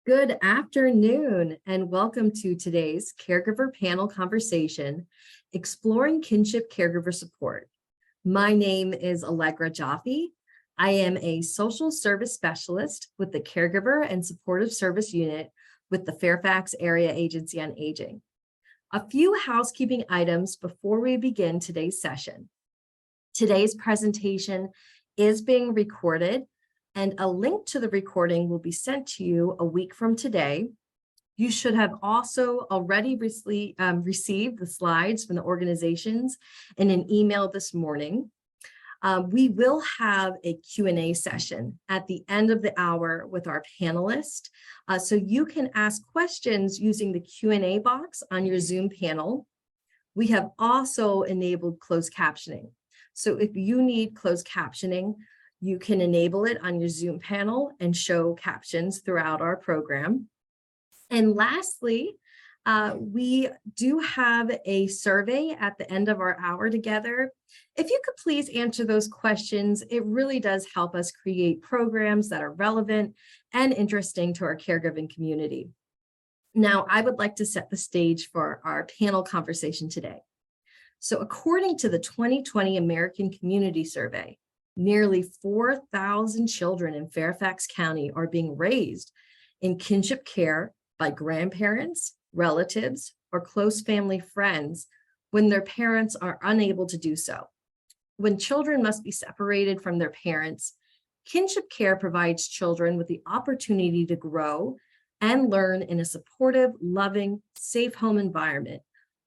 Good afternoon, and welcome to today's Caregiver Panel Conversation, Exploring Kinship Caregiver Support. My name is Allegra Jaffe. I am a social service specialist with the Caregiver and Supportive Service Unit with the Fairfax Area Agency on Aging. A few housekeeping items before we begin today's session. Today's presentation is being recorded, and a link to the recording will be sent to you a week from today. You should have also already received the slides from the organizations in an email this morning. We will have a Q&A session at the end of the hour with our panelists. So you can ask questions using the Q&A box on your Zoom panel. We have also enabled closed captioning. So if you need closed captioning, you can enable it on your Zoom panel and show captions throughout our program. And lastly, we do have a survey at the end of our hour together. If you could please answer those questions, it really does help us create programs that are relevant and interesting to our caregiving community. Now, I would like to set the stage for our panel conversation today. So according to the 2020 American Community Survey, nearly 4,000 children in Fairfax County are being raised in kinship care by grandparents, relatives, or close family friends when their parents are unable to do so. When children must be separated from their parents, kinship care provides children with the opportunity to grow and learn in a supportive, loving, safe home environment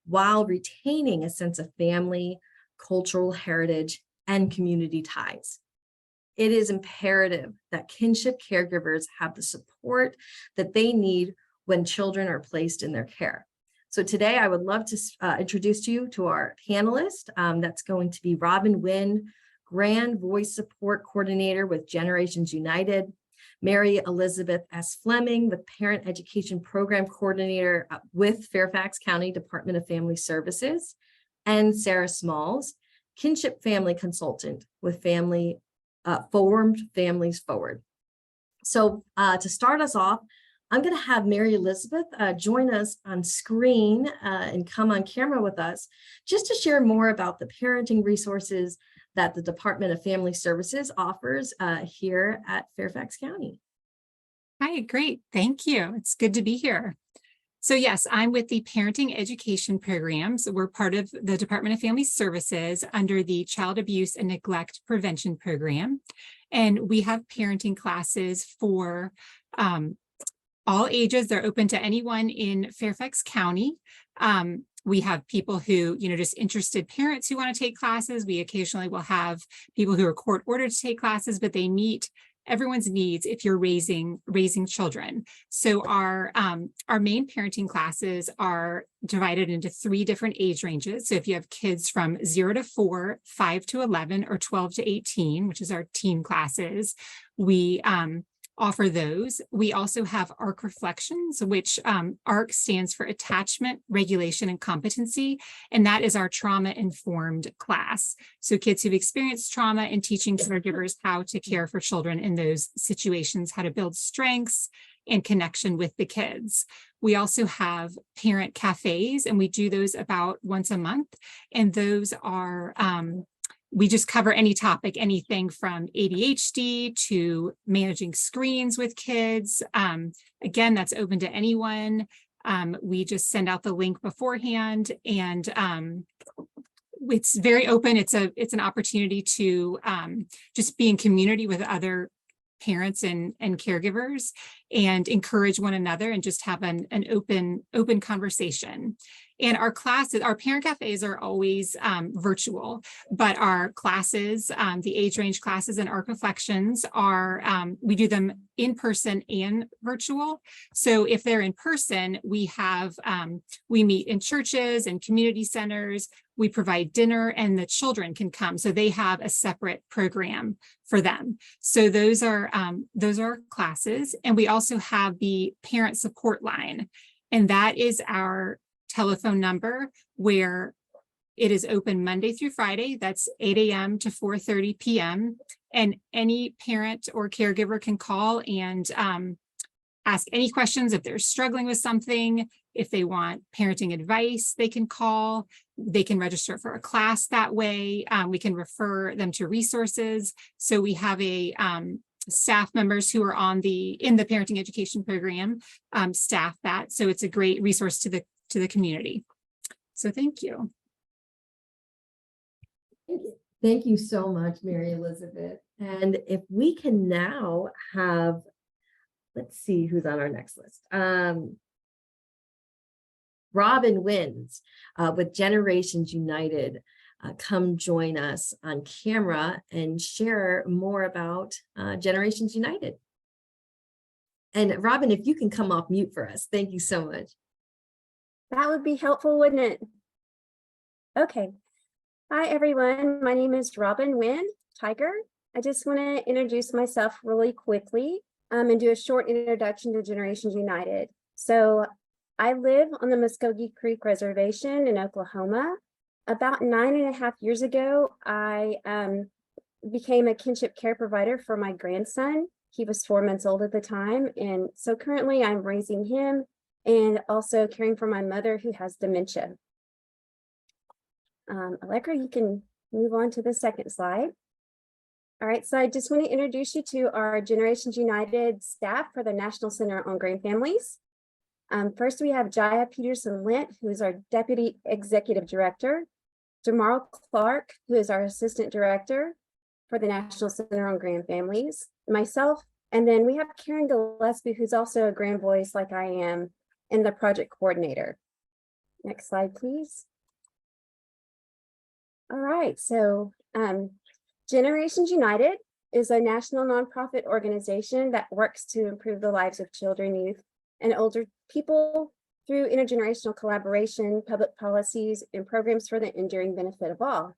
while retaining a sense of family, cultural heritage, and community ties. It is imperative that kinship caregivers have the support that they need when children are placed in their care. So today I would love to introduce you to our panelist. That's going to be Robyn Wind, Grand Voice Support Coordinator with Generations United, Mary Elizabeth S. Fleming, the Parent Education Program Coordinator with Fairfax County Department of Family Services, and Sarah Smalls, Kinship Family Consultant with Formed Families Forward. So to start us off, I'm going to have Mary Elizabeth join us on screen and come on camera with us just to share more about the parenting resources that the Department of Family Services offers here at Fairfax County. Hi, great. Thank you. It's good to be here. So yes, I'm with the Parenting Education Programs. We're part of the Department of Family Services under the Child Abuse and Neglect Prevention Program. And we have parenting classes for all ages. They're open to anyone in Fairfax County. We have people who, just interested parents who want to take classes. We occasionally will have people who are court ordered to take classes, but they meet everyone's needs if you're raising children. So our main parenting classes are divided into 3 different age ranges. So if you have kids from 0 to 4, 5 to 11, or 12 to 18, which is our teen classes, we offer those. We also have ARC Reflections, which ARC stands for Attachment, Regulation, and Competency, and that is our trauma-informed class. So kids who've experienced trauma and teaching caregivers how to care for children in those situations, how to build strengths and connection with the kids. We also have parent cafes, and we do those about once a month, and those are we just cover any topic, anything from ADHD to managing screens with kids. Again, that's open to anyone. We just send out the link beforehand, and it's very open. It's an opportunity to just be in community with other parents and caregivers and encourage one another and just have an open conversation. And our classes, our parent cafes are always virtual, but our classes, the age range classes and ARC Reflections are, we do them in person and virtual. So if they're in person, we meet in churches and community centers. We provide dinner, and the children can come. So they have a separate program for them. So those are our classes. And we also have the parent support line. And that is our telephone number where it is open Monday through Friday. That's 8 a.m. to 4:30 p.m. And any parent or caregiver can call and ask any questions if they're struggling with something. If they want parenting advice, they can call. They can register for a class that way. We can refer them to resources. So we have a staff members who are in the parenting education program staff that. So it's a great resource to the community. So thank you. Thank you so much, Mary Elizabeth. And if we can now have, let's see who's on our next list. Robyn Wind with Generations United, come join us on camera and share more about Generations United. And Robyn, if you can come off mute for us, thank you so much. That would be helpful, wouldn't it? Okay. Hi, everyone. My name is Robyn Wind, Tiger. I just want to introduce myself really quickly and do a short introduction to Generations United. So I live on the Muskogee Creek Reservation in Oklahoma. About 9.5 years ago, I became a kinship care provider for my grandson. He was 4 months old at the time. And so currently I'm raising him and also caring for my mother who has dementia. Allegra, you can move on to the second slide. All right, so I just want to introduce you to our Generations United staff for the National Center on Grand Families. First, we have Jaya Peterson-Lint, who is our Deputy Executive Director, Jamarl Clark, who is our Assistant Director for the National Center on Grand Families, myself, and then we have Karen Gillespie, who's also a grand voice like I am, and the project coordinator. Next slide, please. All right, so Generations United is a national nonprofit organization that works to improve the lives of children, youth, and older people through intergenerational collaboration, public policies, and programs for the enduring benefit of all.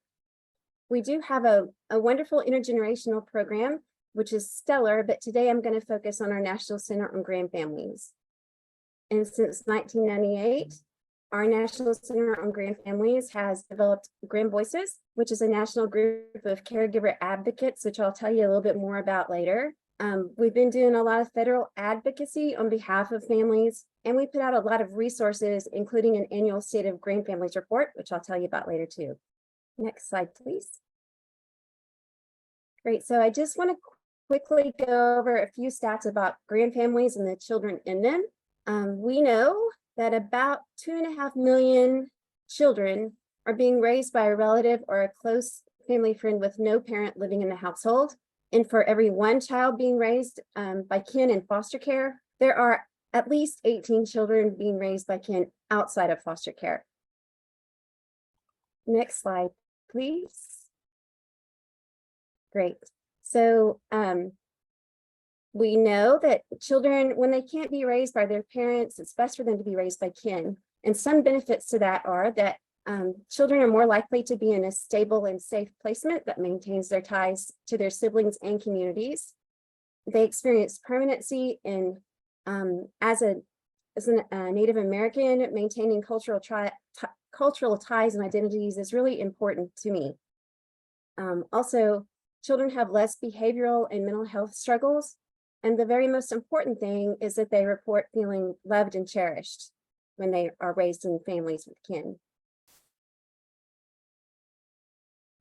We do have a wonderful intergenerational program, which is stellar, but today I'm going to focus on our National Center on Grand Families. And since 1998, our National Center on Grand Families has developed Grand Voices, which is a national group of caregiver advocates, which I'll tell you a little bit more about later. We've been doing a lot of federal advocacy on behalf of families, and we put out a lot of resources, including an annual State of Grand Families report, which I'll tell you about later too. Next slide, please. Great, so I just want to quickly go over a few stats about grand families and the children in them. We know that about 2.5 million children are being raised by a relative or a close family friend with no parent living in the household. And for every one child being raised by kin in foster care, there are at least 18 children being raised by kin outside of foster care. Next slide, please. Great. So we know that children, when they can't be raised by their parents, it's best for them to be raised by kin. And some benefits to that are that children are more likely to be in a stable and safe placement that maintains their ties to their siblings and communities. They experience permanency in, as a Native American, maintaining cultural ties and identities is really important to me. Also, children have less behavioral and mental health struggles. And the very most important thing is that they report feeling loved and cherished when they are raised in families with kin.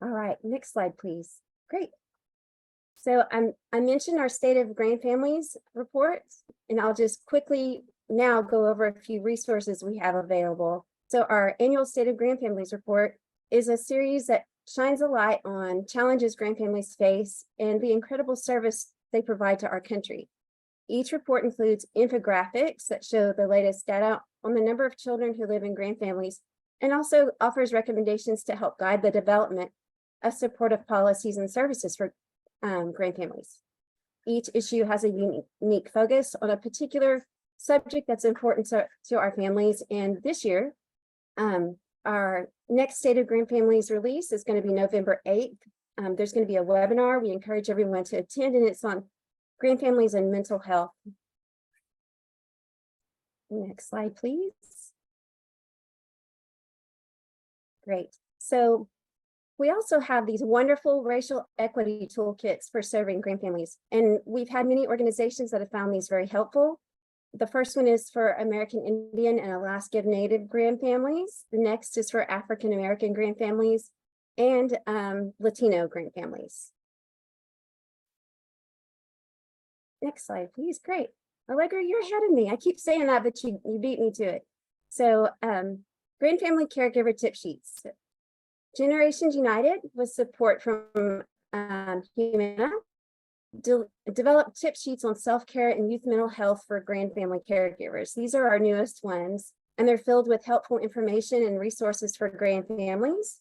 All right, next slide, please. Great. So I mentioned our State of Grand Families report, and I'll just quickly now go over a few resources we have available. So our annual State of Grand Families report is a series that shines a light on challenges grand families face and the incredible service they provide to our country. Each report includes infographics that show the latest data on the number of children who live in grand families, and also offers recommendations to help guide the development of supportive policies and services for grand families. Each issue has a unique focus on a particular subject that's important to our families. And this year, our next State of Grand Families release is going to be November 8th. There's going to be a webinar. We encourage everyone to attend, and it's on grand families and mental health. Next slide, please. Great. So we also have these wonderful racial equity toolkits for serving grand families. And we've had many organizations that have found these very helpful. The first one is for American Indian and Alaska Native grand families. The next is for African American grand families and Latino grand families. Next slide, please. Great. Allegra, you're ahead of me. I keep saying that, but you beat me to it. So grand family caregiver tip sheets. Generations United with support from Humana developed tip sheets on self-care and youth mental health for grand family caregivers. These are our newest ones, and they're filled with helpful information and resources for grand families.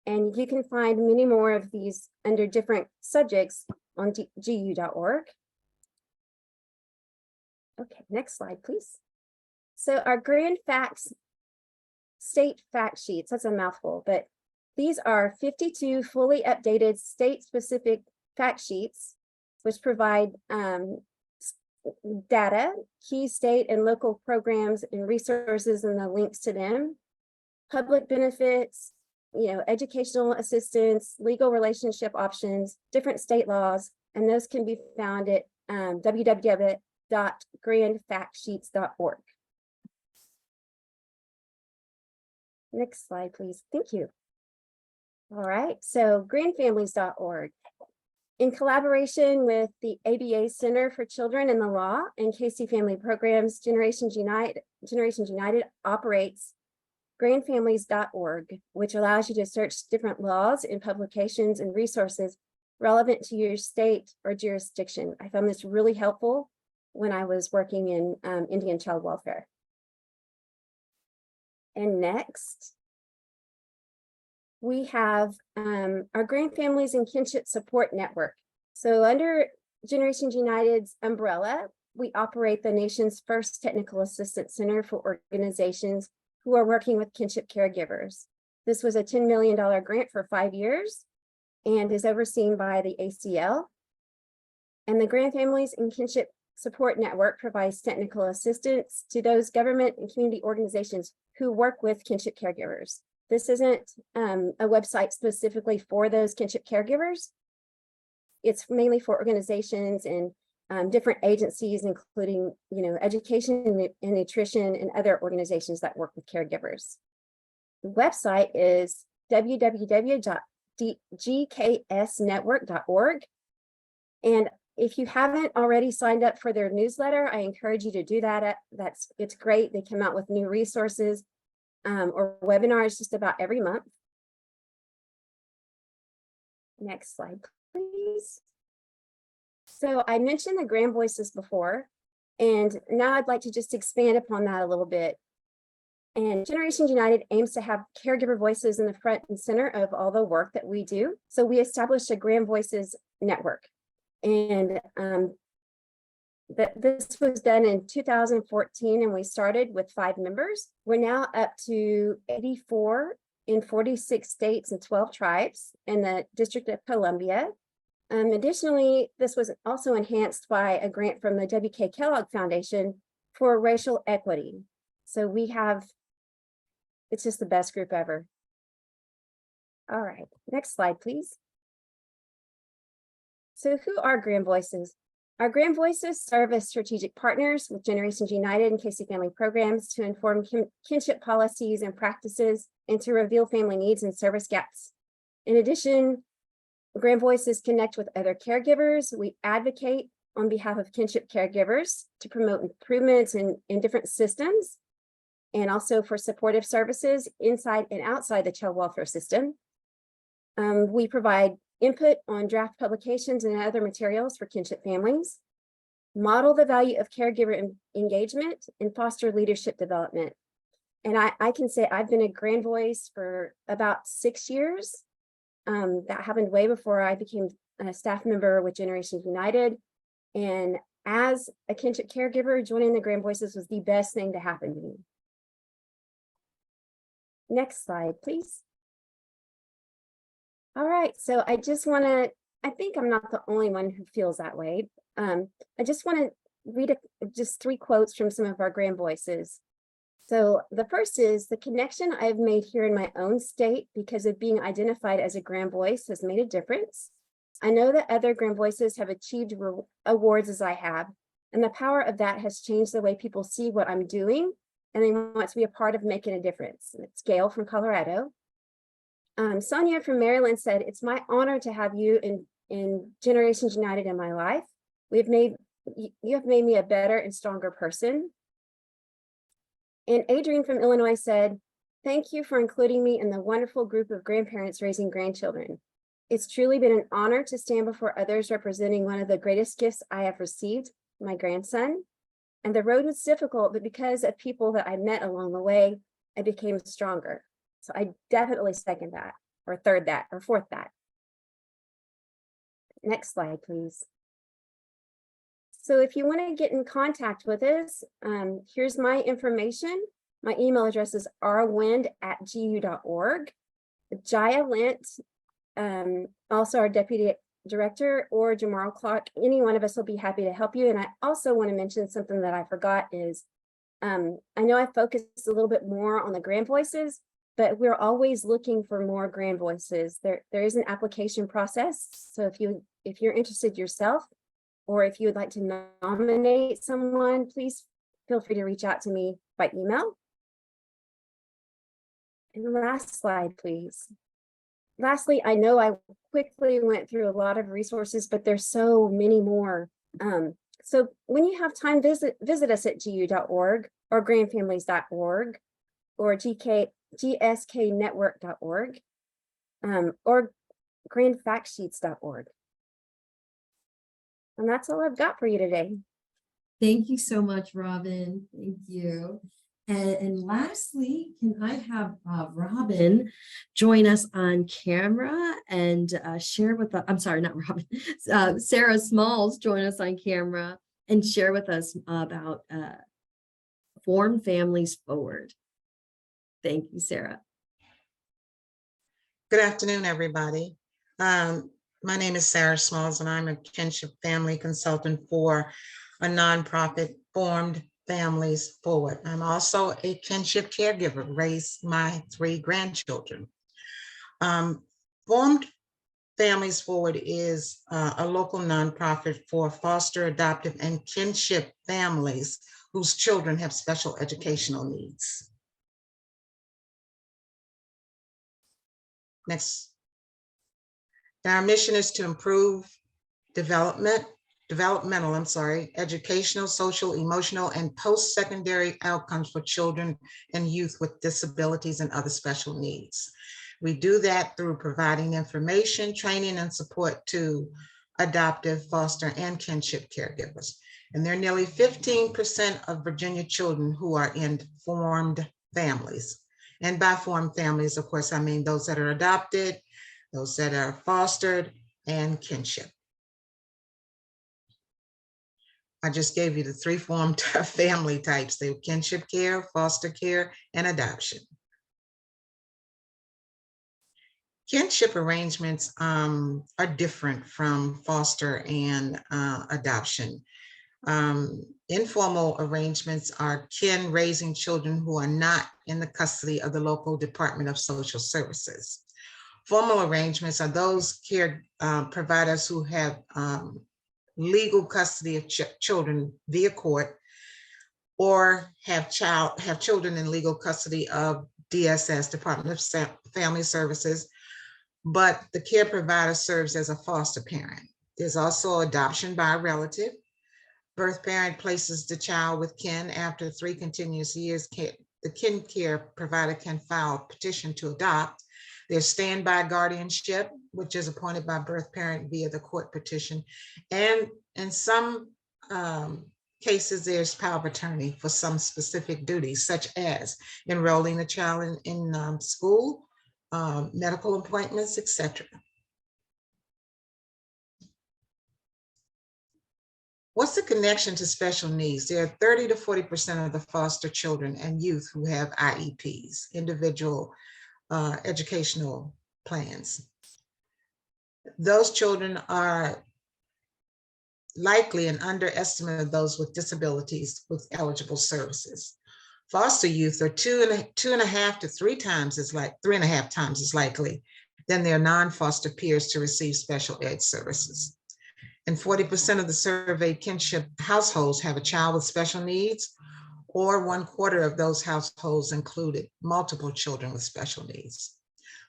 And you can find many more of these under different subjects on gu.org. Okay, next slide, please. So our grand facts, state fact sheets, that's a mouthful, but these are 52 fully updated state-specific fact sheets, which provide data, key state and local programs and resources and the links to them, public benefits, educational assistance, legal relationship options, different state laws, and those can be found at www.grandfactsheets.org. Next slide, please. Thank you. All right, so grandfamilies.org. In collaboration with the ABA Center for Children in the Law and Casey Family Programs, Generations United operates grandfamilies.org, which allows you to search different laws and publications and resources relevant to your state or jurisdiction. I found this really helpful when I was working in Indian child welfare. And next, we have our Grand Families and Kinship Support Network. So under Generations United's umbrella, we operate the nation's first technical assistance center for organizations who are working with kinship caregivers. This was a $10 million grant for 5 years and is overseen by the ACL. And the Grand Families and Kinship Support Network provides technical assistance to those government and community organizations who work with kinship caregivers. This isn't a website specifically for those kinship caregivers. It's mainly for organizations and different agencies, including education and nutrition and other organizations that work with caregivers. The website is www.gksnetwork.org. And if you haven't already signed up for their newsletter, I encourage you to do that. It's great. They come out with new resources or webinars just about every month. Next slide, please. So I mentioned the Grand Voices before, and now I'd like to just expand upon that a little bit. And Generations United aims to have caregiver voices in the front and center of all the work that we do. So we established a Grand Voices network. And this was done in 2014, and we started with 5 members. We're now up to 84 in 46 states and 12 tribes in the District of Columbia. Additionally, this was also enhanced by a grant from the W.K. Kellogg Foundation for racial equity. So it's just the best group ever. All right, next slide, please. So who are Grand Voices? Our Grand Voices serve as strategic partners with Generations United and Casey Family Programs to inform kinship policies and practices and to reveal family needs and service gaps. In addition, Grand Voices connect with other caregivers. We advocate on behalf of kinship caregivers to promote improvements in different systems and also for supportive services inside and outside the child welfare system. We provide input on draft publications and other materials for kinship families, model the value of caregiver engagement, and foster leadership development. And I can say I've been a Grand Voice for about 6 years. That happened way before I became a staff member with Generations United. And as a kinship caregiver, joining the Grand Voices was the best thing to happen to me. Next slide, please. All right, so I think I'm not the only one who feels that way. I just want to read just 3 quotes from some of our Grand Voices. So the first is, the connection I've made here in my own state because of being identified as a Grand Voice has made a difference. I know that other Grand Voices have achieved awards as I have. And the power of that has changed the way people see what I'm doing, and they want to be a part of making a difference. And it's Gail from Colorado. Sonia from Maryland said, "It's my honor to have you in Generations United in my life. You have made me a better and stronger person." And Adrienne from Illinois said, "Thank you for including me in the wonderful group of grandparents raising grandchildren. It's truly been an honor to stand before others representing one of the greatest gifts I have received, my grandson. And the road was difficult, but because of people that I met along the way, I became stronger." So I definitely second that, or third that, or fourth that. Next slide, please. So if you want to get in contact with us, here's my information. My email address is rwind@gu.org. Jaya Lint, also our deputy director, or Jamal Clark, any one of us will be happy to help you. And I also want to mention something that I forgot is, I know I focused a little bit more on the grand voices, but we're always looking for more grand voices. There is an application process. So if you're interested yourself, or if you would like to nominate someone, please feel free to reach out to me by email. And the last slide, please. Lastly, I know I quickly went through a lot of resources, but there's so many more. So when you have time, visit us at gu.org or grandfamilies.org or gsknetwork.org or grandfactsheets.org. And that's all I've got for you today. Thank you so much, Robyn. Thank you. And lastly, can I have Robyn join us on camera and share with us, I'm sorry, not Robyn, Sarah Smalls join us on camera and share with us about Form Families Forward. Thank you, Sarah. Good afternoon, everybody. My name is Sarah Smalls, and I'm a Kinship Family Consultant for a nonprofit, Formed Families Forward. I'm also a kinship caregiver, raised my 3 grandchildren. Formed Families Forward is a local nonprofit for foster, adoptive, and kinship families whose children have special educational needs. Next. Our mission is to improve developmental, educational, social, emotional, and post-secondary outcomes for children and youth with disabilities and other special needs. We do that through providing information, training, and support to adoptive, foster, and kinship caregivers. And there are nearly 15% of Virginia children who are in formed families. And by formed families, of course, I mean those that are adopted, those that are fostered, and kinship. I just gave you the 3 formed family types. They're kinship care, foster care, and adoption. Kinship arrangements are different from foster and adoption. Informal arrangements are kin raising children who are not in the custody of the local Department of Social Services. Formal arrangements are those care providers who have legal custody of children via court, or have children in legal custody of DSS, Department of Family Services, but the care provider serves as a foster parent. There's also adoption by a relative. Birth parent places the child with kin. After 3 continuous years, the kin care provider can file a petition to adopt. There's standby guardianship, which is appointed by birth parent via the court petition. And in some cases, there's power of attorney for some specific duties, such as enrolling the child in school, medical appointments, etc. What's the connection to special needs? There are 30 to 40% of the foster children and youth who have IEPs, individual educational plans. Those children are likely an underestimate of those with disabilities with eligible services. Foster youth are 2.5 to 3 times as 3.5 times as likely than their non-foster peers to receive special ed services. And 40% of the surveyed kinship households have a child with special needs, or 1/4 of those households included multiple children with special needs.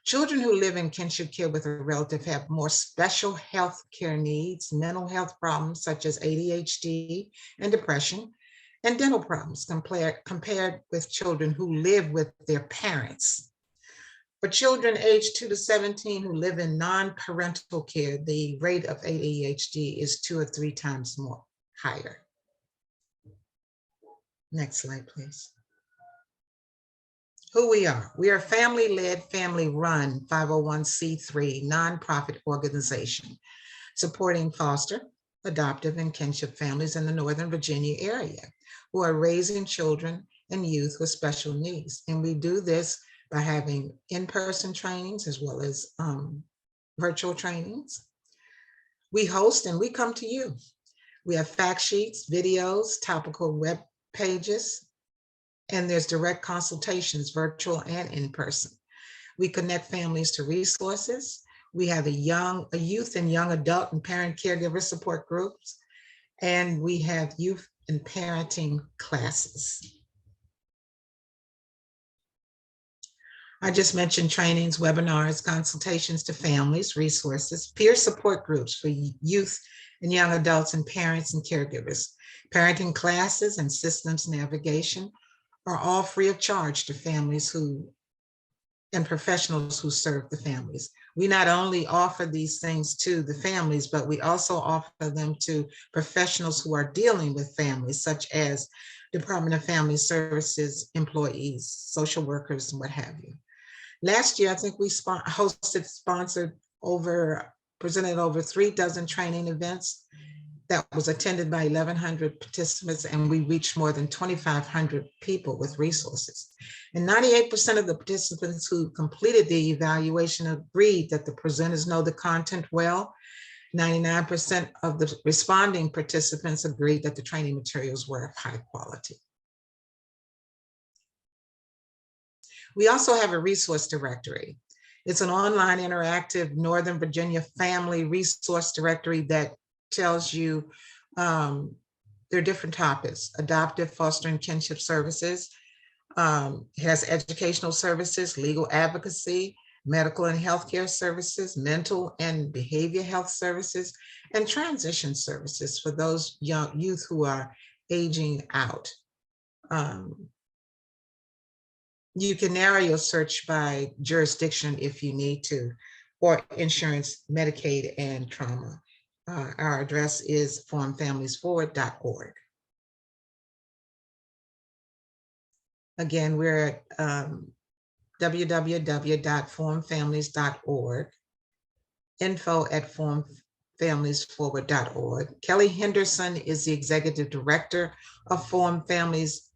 Children who live in kinship care with a relative have more special health care needs, mental health problems such as ADHD and depression, and dental problems compared with children who live with their parents. For children aged 2 to 17 who live in non-parental care, the rate of ADHD is 2 or 3 times more higher. Next slide, please. Who we are. We are a family-led, family-run 501c3 nonprofit organization supporting foster, adoptive, and kinship families in the Northern Virginia area who are raising children and youth with special needs. And we do this by having in-person trainings as well as virtual trainings. We host and we come to you. We have fact sheets, videos, topical web pages, and there's direct consultations, virtual and in person. We connect families to resources. We have a youth and young adult and parent caregiver support groups, and we have youth and parenting classes. I just mentioned trainings, webinars, consultations to families, resources, peer support groups for youth and young adults and parents and caregivers. Parenting classes and systems navigation are all free of charge to families and professionals who serve the families. We not only offer these things to the families, but we also offer them to professionals who are dealing with families, such as Department of Family Services employees, social workers, and what have you. Last year, I think we presented over 3 dozen training events that was attended by 1,100 participants, and we reached more than 2,500 people with resources. And 98% of the participants who completed the evaluation agreed that the presenters know the content well. 99% of the responding participants agreed that the training materials were of high quality. We also have a resource directory. It's an online interactive Northern Virginia family resource directory that tells you there are different topics: adoptive, foster, and kinship services. It has educational services, legal advocacy, medical and healthcare services, mental and behavior health services, and transition services for those young youth who are aging out. You can narrow your search by jurisdiction if you need to, or insurance, Medicaid, and trauma. Our address is formfamiliesforward.org. Again, we're at www.formfamilies.org, info@formfamiliesforward.org. Kelly Henderson is the Executive Director of Form Families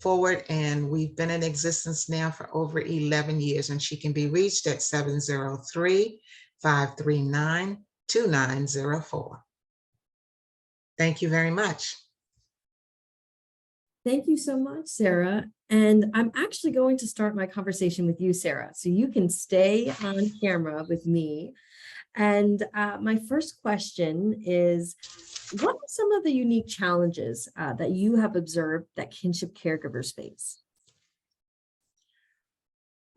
Forward, and we've been in existence now for over 11 years, and she can be reached at 703-539-2904. Thank you very much. Thank you so much, Sarah. And I'm actually going to start my conversation with you, Sarah, so you can stay on camera with me. And my first question is, what are some of the unique challenges that you have observed that kinship caregivers face?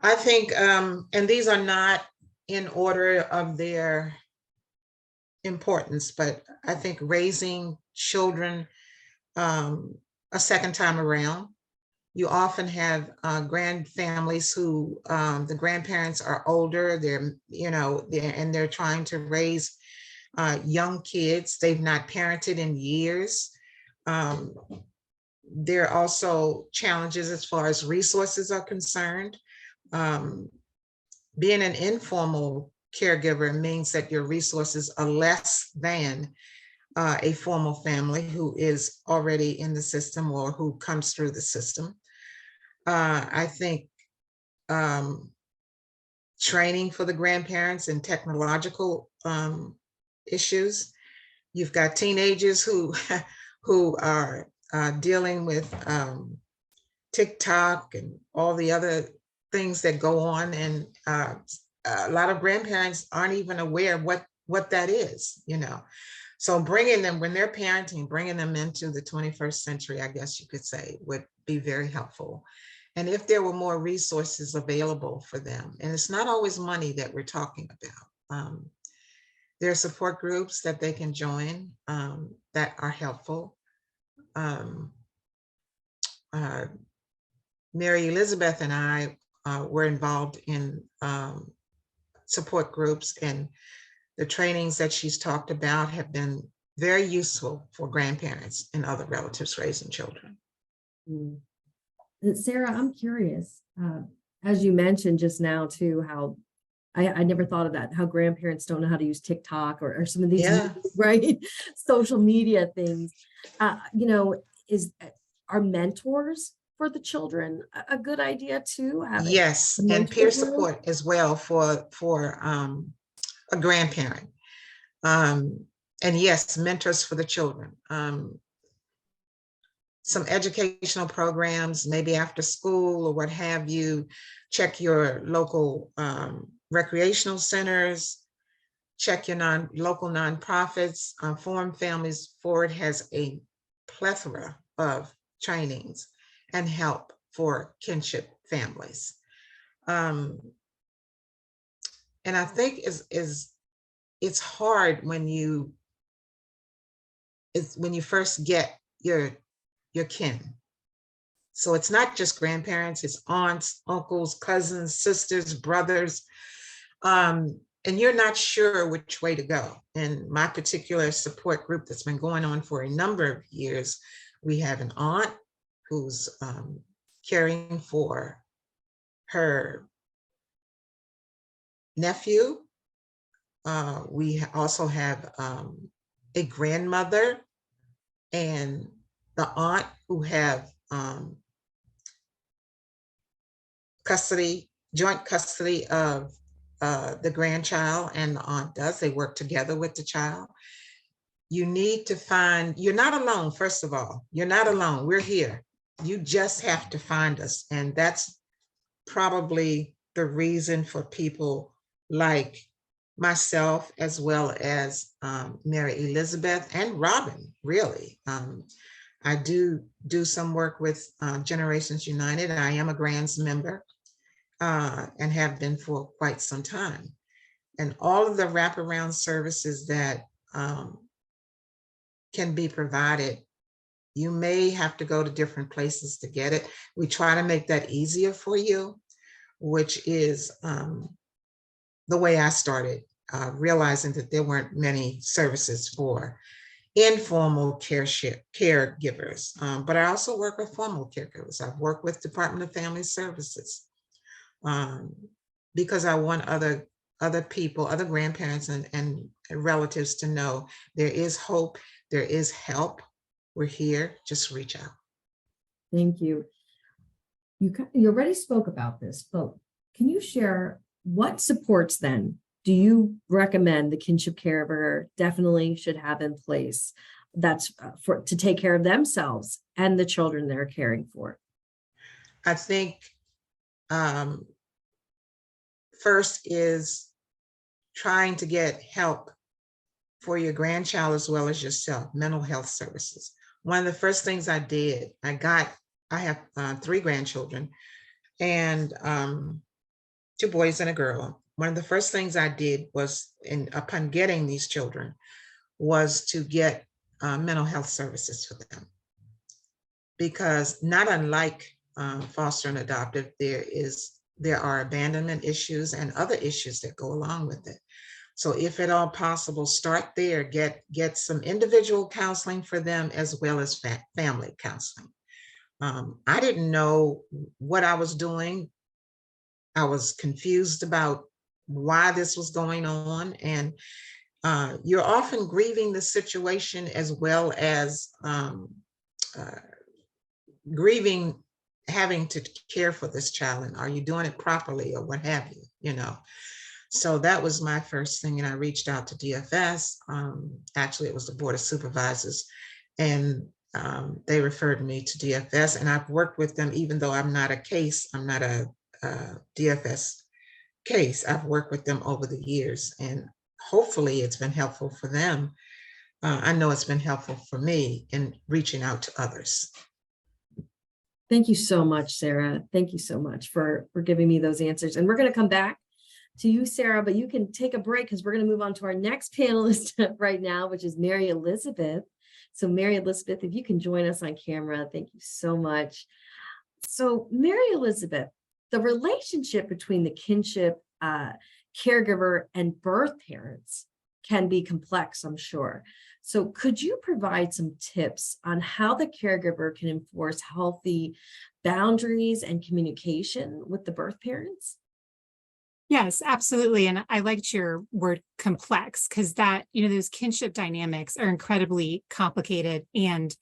I think, and these are not in order of their importance, but I think raising children a second time around, you often have grand families who the grandparents are older, they're trying to raise young kids. They've not parented in years. There are also challenges as far as resources are concerned. Being an informal caregiver means that your resources are less than a formal family who is already in the system or who comes through the system. I think training for the grandparents and technological issues. You've got teenagers who are dealing with TikTok and all the other things that go on, and a lot of grandparents aren't even aware of what what that is, you know. So bringing them, when they're parenting, bringing them into the 21st century, I guess you could say, would be very helpful. And if there were more resources available for them, and it's not always money that we're talking about. There are support groups that they can join that are helpful. Mary Elizabeth and I were involved in support groups, and the trainings that she's talked about have been very useful for grandparents and other relatives raising children. Mm. Sarah, I'm curious, as you mentioned just now too, how I never thought of that, how grandparents don't know how to use TikTok or some of these, Yeah. right, social media things. You know, are mentors for the children a good idea too? Yes, and peer support as well for a grandparent. And yes, mentors for the children. Some educational programs, maybe after school or what have you. Check your local recreational centers, check your local nonprofits. Forum Families Forward has a plethora of trainings and help for kinship families. And I think it's hard when you first get your kin. So it's not just grandparents, it's aunts, uncles, cousins, sisters, brothers, and you're not sure which way to go. In my particular support group that's been going on for a number of years, we have an aunt who's caring for her nephew. We also have a grandmother and the aunt who have joint custody of the grandchild, and the aunt does. They work together with the child. You need to find, you're not alone, first of all. You're not alone. We're here. You just have to find us. And that's probably the reason for people like myself, as well as Mary Elizabeth and Robyn, really. I do some work with Generations United. I am a grants member and have been for quite some time. And all of the wraparound services that can be provided, you may have to go to different places to get it. We try to make that easier for you, which is the way I started, realizing that there weren't many services for informal caregivers, but I also work with formal caregivers. I've worked with Department of Family Services because I want other people, other grandparents and relatives to know there is hope, there is help. We're here, just reach out. Thank you. You already spoke about this, but can you share what supports then do you recommend the kinship caregiver definitely should have in place that's to take care of themselves and the children they're caring for? I think first is trying to get help for your grandchild as well as yourself, mental health services. One of the first things I did, I have 3 grandchildren and 2 boys and a girl. One of the first things I did was, upon getting these children, was to get mental health services for them. Because not unlike foster and adoptive, there are abandonment issues and other issues that go along with it. So if at all possible, start there, get some individual counseling for them as well as family counseling. I didn't know what I was doing. I was confused about why this was going on. And you're often grieving the situation as well as grieving having to care for this child. And are you doing it properly or what have you, you know? So that was my first thing. And I reached out to DFS. Actually, it was the Board of Supervisors. And they referred me to DFS. And I've worked with them, even though I'm not a DFS case. I've worked with them over the years, and hopefully it's been helpful for them. I know it's been helpful for me in reaching out to others. Thank you so much, Sarah. Thank you so much for giving me those answers. And we're going to come back to you, Sarah, but you can take a break because we're going to move on to our next panelist right now, which is Mary Elizabeth. So Mary Elizabeth, if you can join us on camera, thank you so much. So Mary Elizabeth, the relationship between the kinship caregiver and birth parents can be complex, I'm sure. So could you provide some tips on how the caregiver can enforce healthy boundaries and communication with the birth parents? Yes, absolutely. And I liked your word complex, because that, those kinship dynamics are incredibly complicated and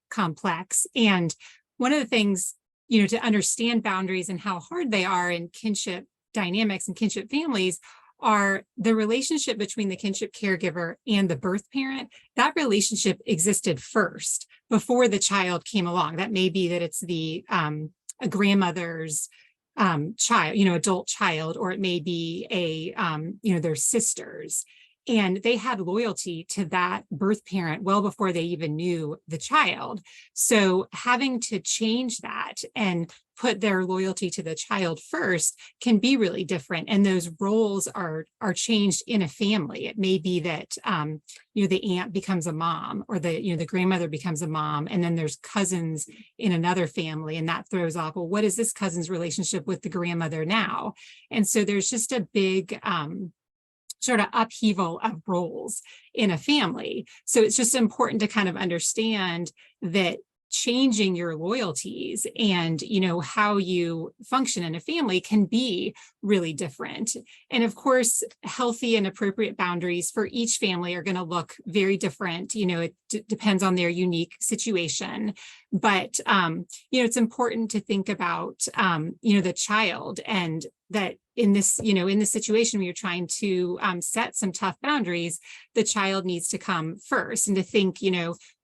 complex. And one of the things, to understand boundaries and how hard they are in kinship dynamics and kinship families are the relationship between the kinship caregiver and the birth parent. That relationship existed first before the child came along. That may be that it's the a grandmother's child, adult child, or it may be their sisters. And they had loyalty to that birth parent well before they even knew the child. So having to change that and put their loyalty to the child first can be really different. And those roles are changed in a family. It may be that the aunt becomes a mom, or the grandmother becomes a mom, and then there's cousins in another family, and that throws off, well, what is this cousin's relationship with the grandmother now? And so there's just a big sort of upheaval of roles in a family. So it's just important to kind of understand that changing your loyalties and, how you function in a family can be really different. And of course, healthy and appropriate boundaries for each family are going to look very different. It depends on their unique situation. But, it's important to think about, the child, and that in this situation where you're trying to set some tough boundaries, the child needs to come first, and to think,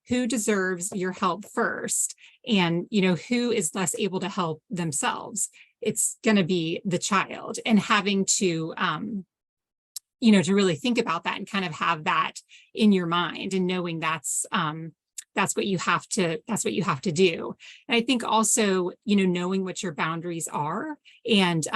who deserves your help first, and who is less able to help themselves. It's going to be the child, and having to to really think about that and kind of have that in your mind, and knowing that's what you have to do. And I think also knowing what your boundaries are, and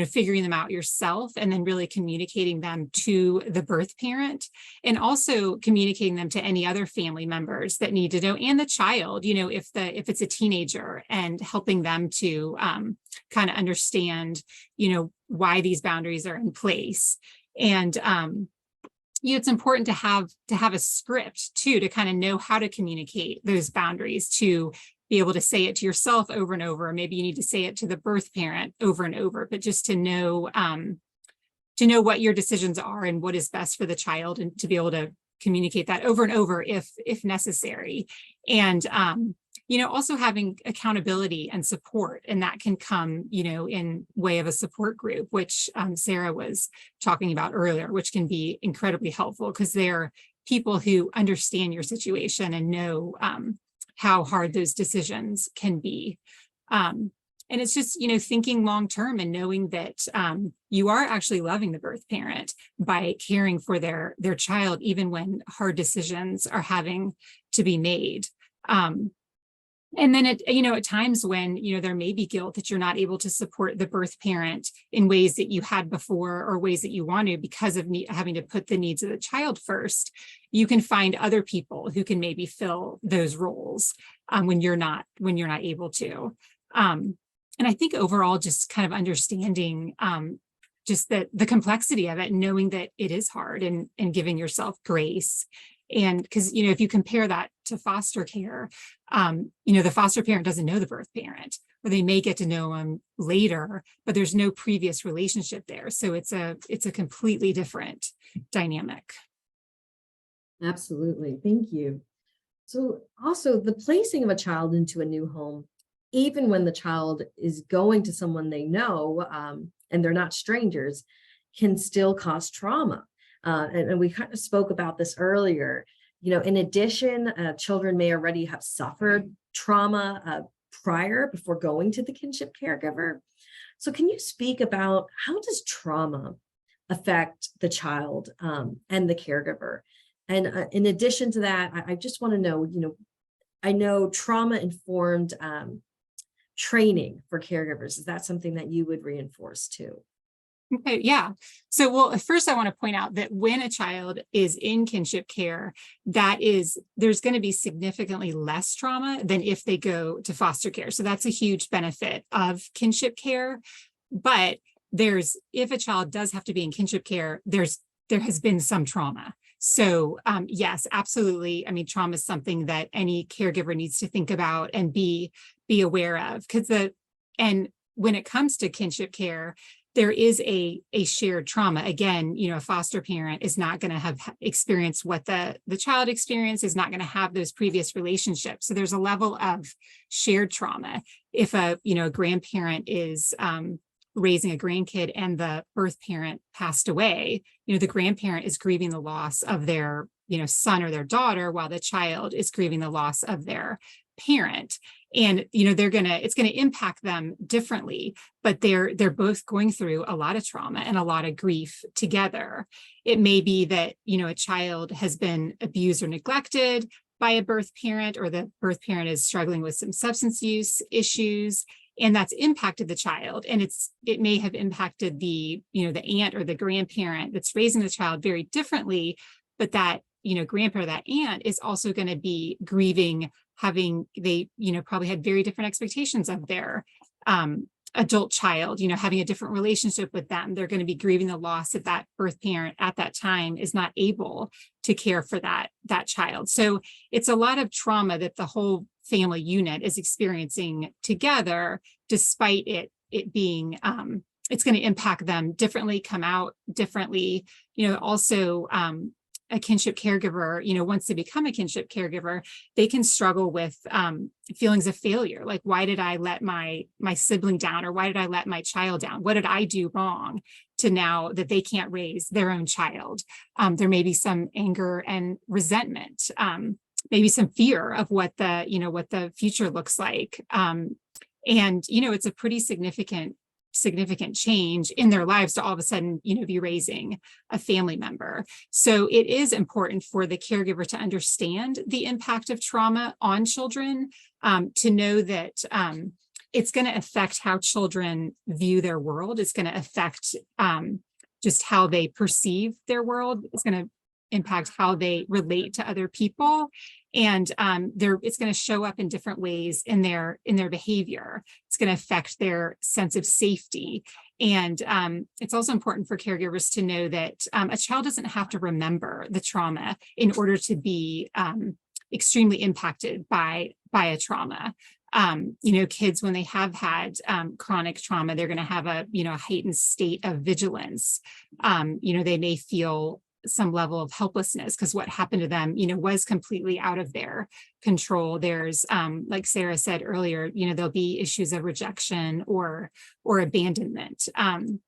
figuring them out yourself, and then really communicating them to the birth parent, and also communicating them to any other family members that need to know, and the child, if it's a teenager, and helping them to kind of understand, why these boundaries are in place. And it's important to have a script too, to kind of know how to communicate those boundaries, to be able to say it to yourself over and over. Or maybe you need to say it to the birth parent over and over, but just to know what your decisions are and what is best for the child, and to be able to communicate that over and over if necessary. And also having accountability and support, and that can come in way of a support group, which Sarah was talking about earlier, which can be incredibly helpful, because they're people who understand your situation and know how hard those decisions can be. And it's just, thinking long-term, and knowing that you are actually loving the birth parent by caring for their child, even when hard decisions are having to be made. And then at times when, there may be guilt that you're not able to support the birth parent in ways that you had before, or ways that you want to, because of having to put the needs of the child first, you can find other people who can maybe fill those roles when you're not able to. And I think overall, just kind of understanding just the complexity of it, and knowing that it is hard, and giving yourself grace. And because, if you compare that to foster care, the foster parent doesn't know the birth parent, or they may get to know them later, but there's no previous relationship there. So it's a completely different dynamic. Absolutely. Thank you. So also, the placing of a child into a new home, even when the child is going to someone they know, and they're not strangers, can still cause trauma. And we kind of spoke about this earlier. In addition, children may already have suffered trauma before going to the kinship caregiver. So can you speak about how does trauma affect the child and the caregiver. And in addition to that, I just want to know, I know trauma-informed training for caregivers. Is that something that you would reinforce too? Okay, yeah. So, well, first I want to point out that when a child is in kinship care, there's going to be significantly less trauma than if they go to foster care. So that's a huge benefit of kinship care. But if a child does have to be in kinship care, there has been some trauma. So yes, absolutely. I mean, trauma is something that any caregiver needs to think about and be aware of, and when it comes to kinship care, there is a shared trauma. Again, a foster parent is not going to have experienced what the child experienced, is not going to have those previous relationships. So there's a level of shared trauma. If a grandparent is raising a grandkid and the birth parent passed away, the grandparent is grieving the loss of their son or their daughter, while the child is grieving the loss of their parent. And it's going to impact them differently, but they're both going through a lot of trauma and a lot of grief together. It may be that a child has been abused or neglected by a birth parent, or the birth parent is struggling with some substance use issues, and that's impacted the child. And it may have impacted the aunt or the grandparent that's raising the child very differently, but that grandparent or that aunt is also going to be grieving, they probably had very different expectations of their adult child, having a different relationship with them. They're going to be grieving the loss that birth parent at that time is not able to care for that child. So it's a lot of trauma that the whole family unit is experiencing together, despite it being it's going to impact them differently, come out differently. Also a kinship caregiver, once they become a kinship caregiver, they can struggle with feelings of failure. Like, why did I let my sibling down? Or why did I let my child down? What did I do wrong to now that they can't raise their own child? There may be some anger and resentment, maybe some fear of what the future looks like. And it's a pretty significant change in their lives to all of a sudden, be raising a family member. So it is important for the caregiver to understand the impact of trauma on children, to know that it's going to affect how children view their world. It's going to affect just how they perceive their world. It's going to impact how they relate to other people. And it's going to show up in different ways in their behavior. It's going to affect their sense of safety. And it's also important for caregivers to know that a child doesn't have to remember the trauma in order to be extremely impacted by a trauma. Kids, when they have had chronic trauma, they're going to have a heightened state of vigilance. They may feel some level of helplessness because what happened to them, was completely out of their control. There's, like Sarah said earlier, there'll be issues of rejection or abandonment. And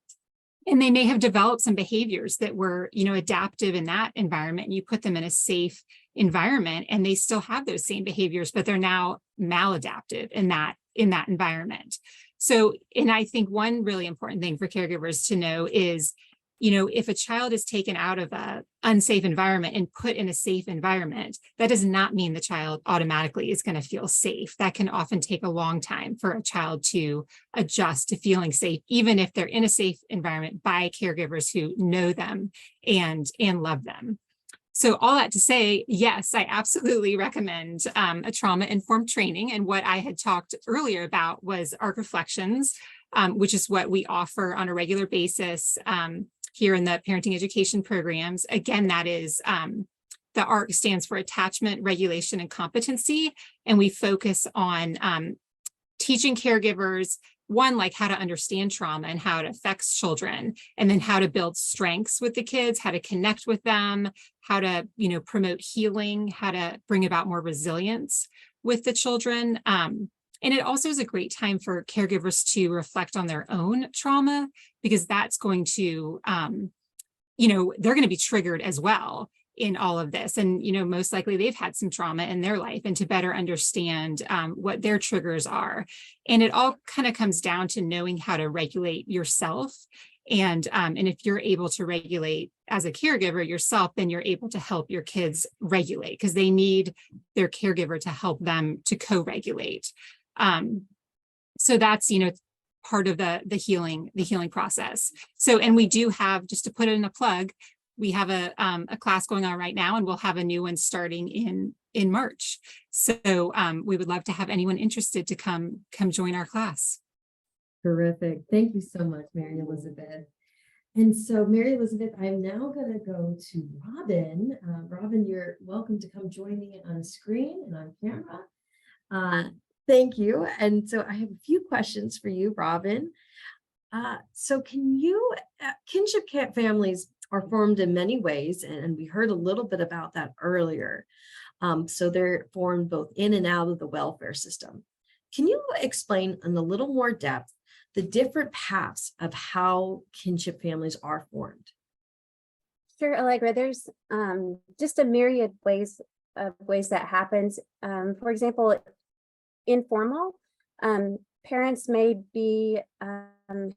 they may have developed some behaviors that were, adaptive in that environment. And you put them in a safe environment and they still have those same behaviors, but they're now maladaptive in that environment. So, and I think one really important thing for caregivers to know is, if a child is taken out of an unsafe environment and put in a safe environment, that does not mean the child automatically is going to feel safe. That can often take a long time for a child to adjust to feeling safe, even if they're in a safe environment by caregivers who know them and love them. So all that to say, yes, I absolutely recommend a trauma-informed training. And what I had talked earlier about was ARC reflections, which is what we offer on a regular basis here in the parenting education programs. Again, that is the ARC stands for Attachment, Regulation, and Competency. And we focus on teaching caregivers, one, like how to understand trauma and how it affects children, and then how to build strengths with the kids, how to connect with them, how to, promote healing, how to bring about more resilience with the children. And it also is a great time for caregivers to reflect on their own trauma, because that's going to, they're going to be triggered as well in all of this. And, most likely they've had some trauma in their life, and to better understand what their triggers are. And it all kind of comes down to knowing how to regulate yourself And if you're able to regulate as a caregiver yourself, then you're able to help your kids regulate because they need their caregiver to help them to co-regulate. So that's, part of the healing process. So, and we do have, just to put it in a plug, we have a class going on right now, and we'll have a new one starting in March. So we would love to have anyone interested to come join our class. Terrific. Thank you so much, Mary Elizabeth. And so, Mary Elizabeth, I'm now going to go to Robyn. Robyn, you're welcome to come join me on screen and on camera. Thank you. And so I have a few questions for you, Robyn. So kinship families are formed in many ways, and we heard a little bit about that earlier. So they're formed both in and out of the welfare system. Can you explain in a little more depth the different paths of how kinship families are formed? Sure, Allegra, there's just a myriad ways that happens. For example, informal, parents may be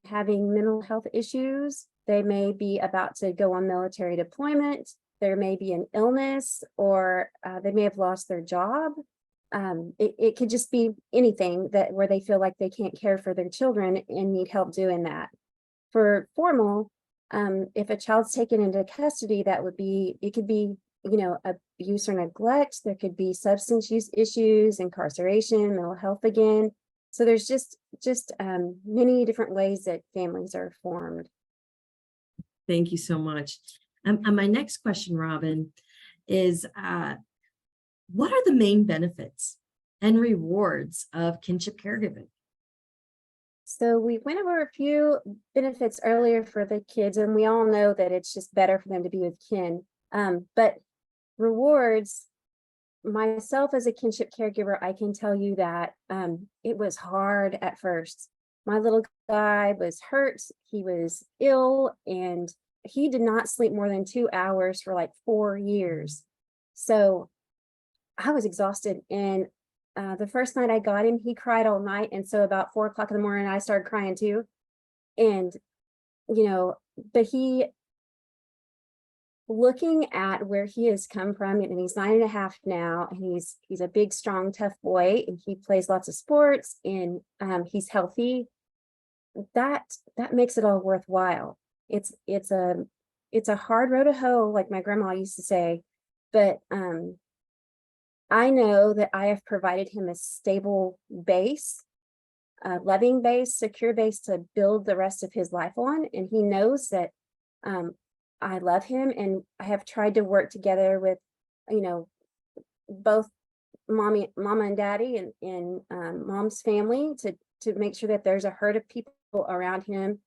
having mental health issues. They may be about to go on military deployment. There may be an illness, or they may have lost their job. It could just be anything where they feel like they can't care for their children and need help doing that. For formal, if a child's taken into custody, it could be, abuse or neglect. There could be substance use issues, incarceration, mental health again. So there's just many different ways that families are formed. Thank you so much. And my next question, Robyn, is what are the main benefits and rewards of kinship caregiving? So we went over a few benefits earlier for the kids, and we all know that it's just better for them to be with kin. But rewards, myself as a kinship caregiver, I can tell you that it was hard at first. My little guy was hurt, he was ill, and he did not sleep more than 2 hours for like 4 years. So I was exhausted, and the first night I got him, he cried all night. And so about 4 o'clock in the morning, I started crying too. And, but looking at where he has come from, and he's 9.5 now, and he's a big, strong, tough boy, and he plays lots of sports, and he's healthy. That makes it all worthwhile. It's a hard road to hoe, like my grandma used to say, but I know that I have provided him a stable base, a loving base, secure base to build the rest of his life on. And he knows that I love him, and I have tried to work together with, both mama and daddy and mom's family to make sure that there's a herd of people around him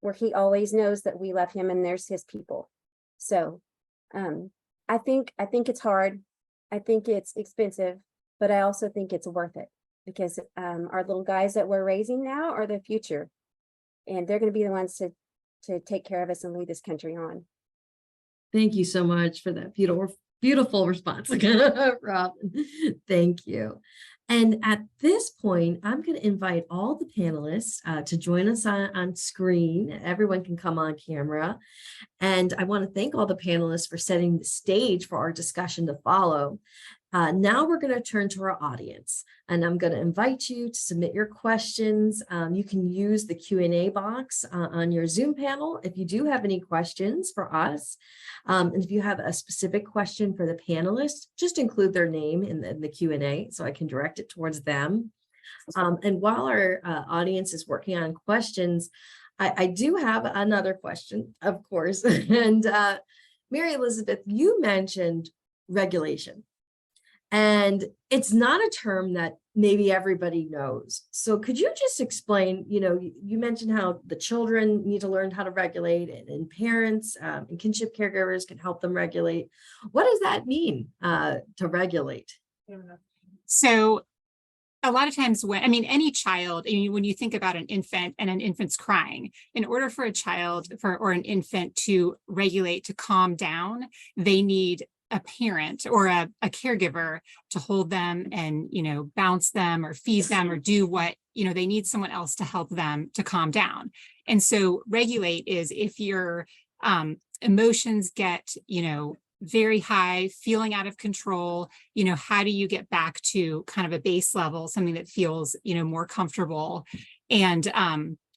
where he always knows that we love him and there's his people. So I think it's hard. I think it's expensive, but I also think it's worth it, because our little guys that we're raising now are the future, and they're going to be the ones to take care of us and lead this country on. Thank you so much for that beautiful response, Robyn. Thank you. And at this point, I'm going to invite all the panelists to join us on screen. Everyone can come on camera. And I want to thank all the panelists for setting the stage for our discussion to follow. Now we're going to turn to our audience, and I'm going to invite you to submit your questions. You can use the Q&A box on your Zoom panel if you do have any questions for us. And if you have a specific question for the panelists, just include their name in the Q&A so I can direct it towards them. And while our audience is working on questions, I do have another question, of course. And Mary Elizabeth, you mentioned regulation. And it's not a term that maybe everybody knows. So could you just explain, you mentioned how the children need to learn how to regulate, and parents and kinship caregivers can help them regulate. What does that mean to regulate? So a lot of times any child, when you think about an infant and an infant's crying, in order for a child or an infant to regulate, to calm down, they need parent or a caregiver to hold them and, bounce them or feed them or do what, they need someone else to help them to calm down. And so regulate is if your emotions get, very high, feeling out of control, how do you get back to kind of a base level, something that feels, more comfortable? And,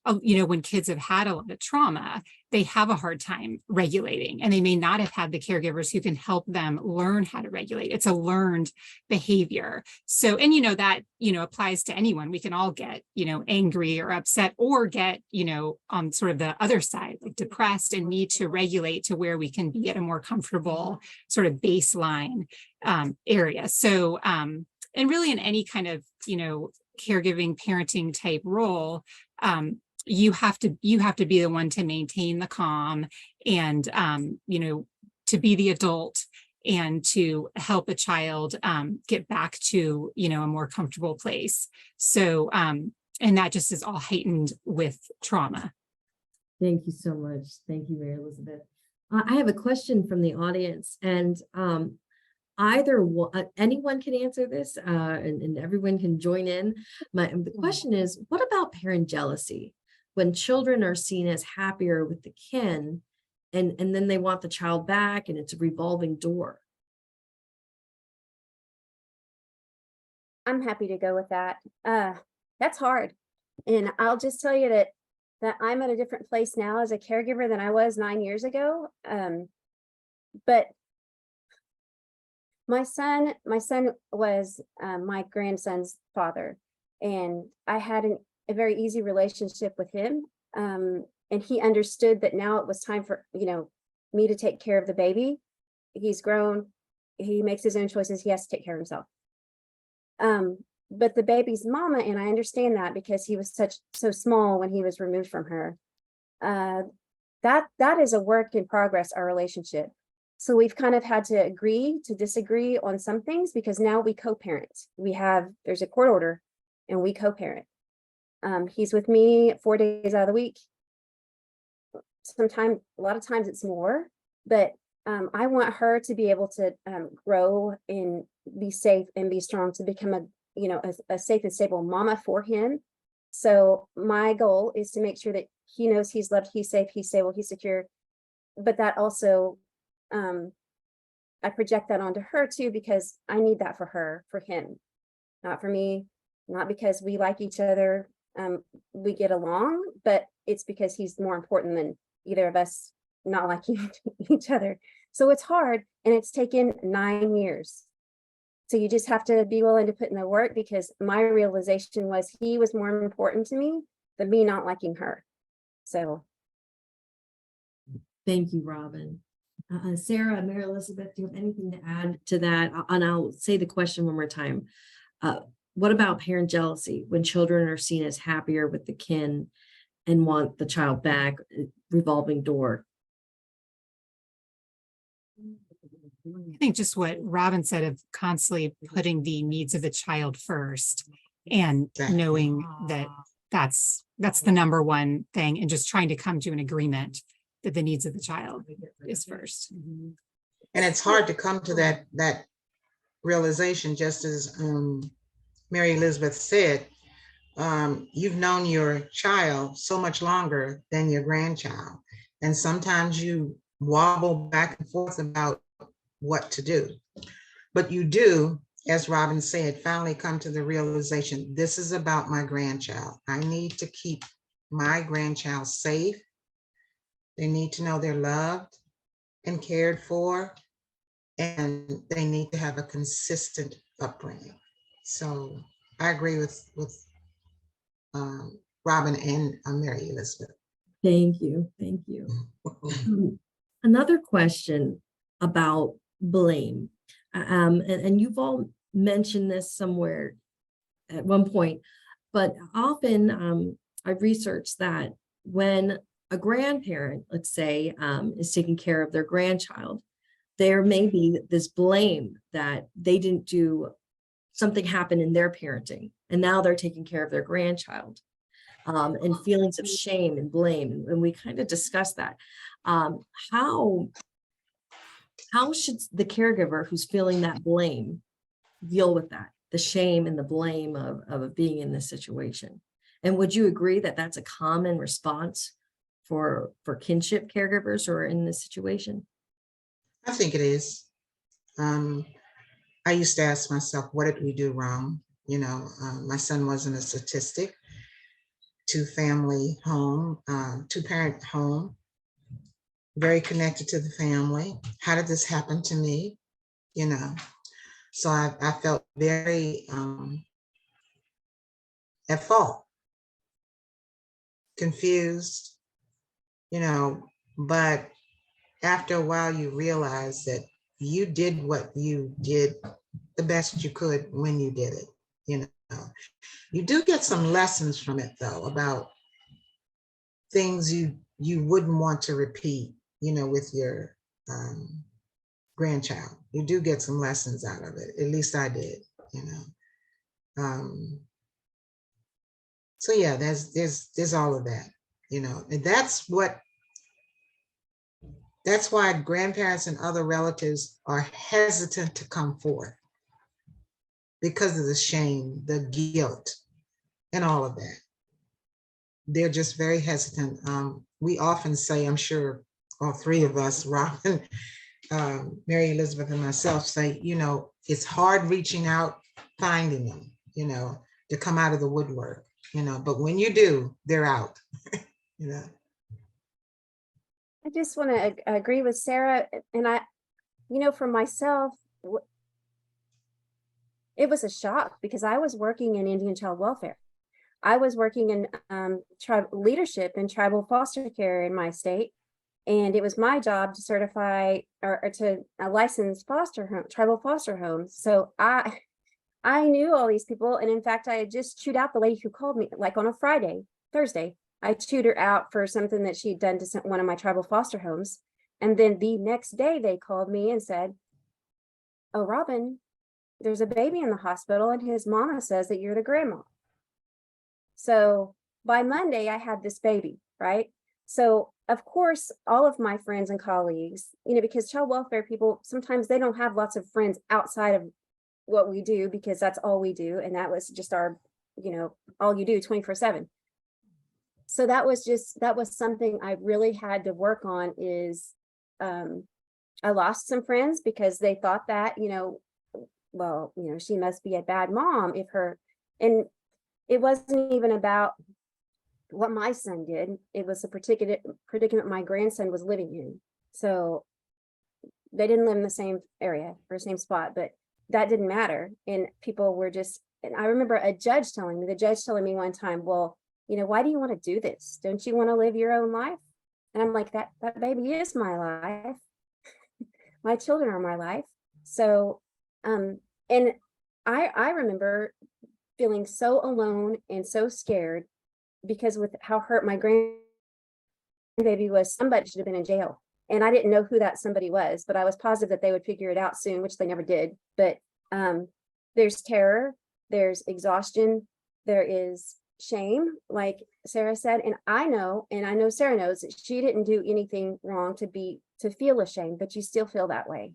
when kids have had a lot of trauma, they have a hard time regulating, and they may not have had the caregivers who can help them learn how to regulate. It's a learned behavior. So, and that, applies to anyone. We can all get, angry or upset, or get, on sort of the other side, like depressed and need to regulate to where we can be at a more comfortable sort of baseline area. So, and really in any kind of, caregiving, parenting type role, you have to be the one to maintain the calm and, to be the adult and to help a child get back to, a more comfortable place. So, and that just is all heightened with trauma. Thank you so much. Thank you, Mary Elizabeth. I have a question from the audience, and anyone can answer this, and everyone can join in. The question is, what about parent jealousy? When children are seen as happier with the kin, and then they want the child back, and it's a revolving door. I'm happy to go with that. That's hard. And I'll just tell you that I'm at a different place now as a caregiver than I was 9 years ago. But my son was my grandson's father, and I had a very easy relationship with him. And he understood that now it was time for, me to take care of the baby. He's grown, he makes his own choices, he has to take care of himself. But the baby's mama, and I understand that because he was so small when he was removed from her. That is a work in progress, our relationship. So we've kind of had to agree to disagree on some things, because now we co-parent. There's a court order and we co-parent. He's with me 4 days out of the week. Sometimes, a lot of times it's more, but I want her to be able to grow and be safe and be strong, to become a safe and stable mama for him. So my goal is to make sure that he knows he's loved, he's safe, he's stable, he's secure. But that also, I project that onto her too, because I need that for him, not for me, not because we like each other. We get along, but it's because he's more important than either of us not liking each other. So it's hard, and it's taken 9 years. So you just have to be willing to put in the work, because my realization was he was more important to me than me not liking her. So. Thank you, Robyn. Sarah, Mary Elizabeth, do you have anything to add to that? And I'll say the question one more time. What about parent jealousy when children are seen as happier with the kin and want the child back? Revolving door. I think just what Robyn said of constantly putting the needs of the child first, and knowing that that's the number one thing, and just trying to come to an agreement that the needs of the child is first. And it's hard to come to that realization, just as Mary Elizabeth said. You've known your child so much longer than your grandchild, and sometimes you wobble back and forth about what to do, but you do, as Robyn said, finally come to the realization, this is about my grandchild. I need to keep my grandchild safe. They need to know they're loved and cared for, and they need to have a consistent upbringing. So I agree with Robyn and Mary Elizabeth. Thank you. Another question about blame, and you've all mentioned this somewhere at one point, but often I've researched that when a grandparent, let's say, is taking care of their grandchild, there may be this blame that they didn't do something, happened in their parenting, and now they're taking care of their grandchild, and feelings of shame and blame. And we kind of discussed that. How how should the caregiver who's feeling that blame deal with that, the shame and the blame of being in this situation? And would you agree that that's a common response for kinship caregivers who are in this situation? I think it is. I used to ask myself, what did we do wrong? You know, my son wasn't a statistic. Two-family home, two-parent home, very connected to the family. How did this happen to me? You know, so I felt very at fault, confused, you know, but after a while you realize that you did what you did the best you could when you did it, you know. You do get some lessons from it though, about things you wouldn't want to repeat, you know, with your grandchild. You do get some lessons out of it. At least I did, you know. So yeah, there's all of that, you know, and that's why grandparents and other relatives are hesitant to come forth, because of the shame, the guilt, and all of that. They're just very hesitant. We often say, I'm sure all three of us, Robyn, Mary Elizabeth, and myself, say, you know, it's hard reaching out, finding them, you know, to come out of the woodwork, you know, but when you do, they're out, you know. I just want to agree with Sarah, and you know, for myself, it was a shock because I was working in Indian child welfare. I was working in leadership and tribal foster care in my state, and it was my job to certify or to license foster home, tribal foster homes. So I knew all these people, and in fact, I had just chewed out the lady who called me, like on a Thursday. I chewed her out for something that she'd done to one of my tribal foster homes. And then the next day they called me and said, oh, Robyn, there's a baby in the hospital and his mama says that you're the grandma. So by Monday I had this baby, right? So of course, all of my friends and colleagues, you know, because child welfare people, sometimes they don't have lots of friends outside of what we do, because that's all we do. And that was just our, you know, all you do 24/7. So that was something I really had to work on is I lost some friends because they thought that, you know, well, you know, she must be a bad mom and it wasn't even about what my son did. It was a particular predicament my grandson was living in. So they didn't live in the same area or same spot, but that didn't matter. And people were and I remember the judge telling me one time, well, you know, why do you want to do this? Don't you want to live your own life? And I'm like, that baby is my life. My children are my life. So, and I remember feeling so alone and so scared because with how hurt my grandbaby was, somebody should have been in jail. And I didn't know who that somebody was, but I was positive that they would figure it out soon, which they never did. But there's terror, there's exhaustion, there is shame, like Sarah said, and I know Sarah knows that she didn't do anything wrong to feel ashamed, but you still feel that way.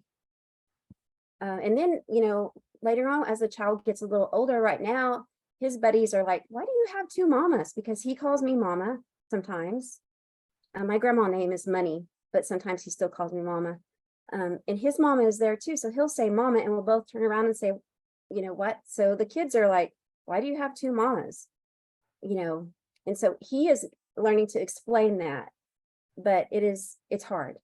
And then, you know, later on, as the child gets a little older, right now, his buddies are like, why do you have two mamas? Because he calls me mama sometimes. My grandma's name is Money, but sometimes he still calls me mama. And his mama is there too. So he'll say mama, and we'll both turn around and say, you know what? So the kids are like, why do you have two mamas? You know, and so he is learning to explain that, but it's hard.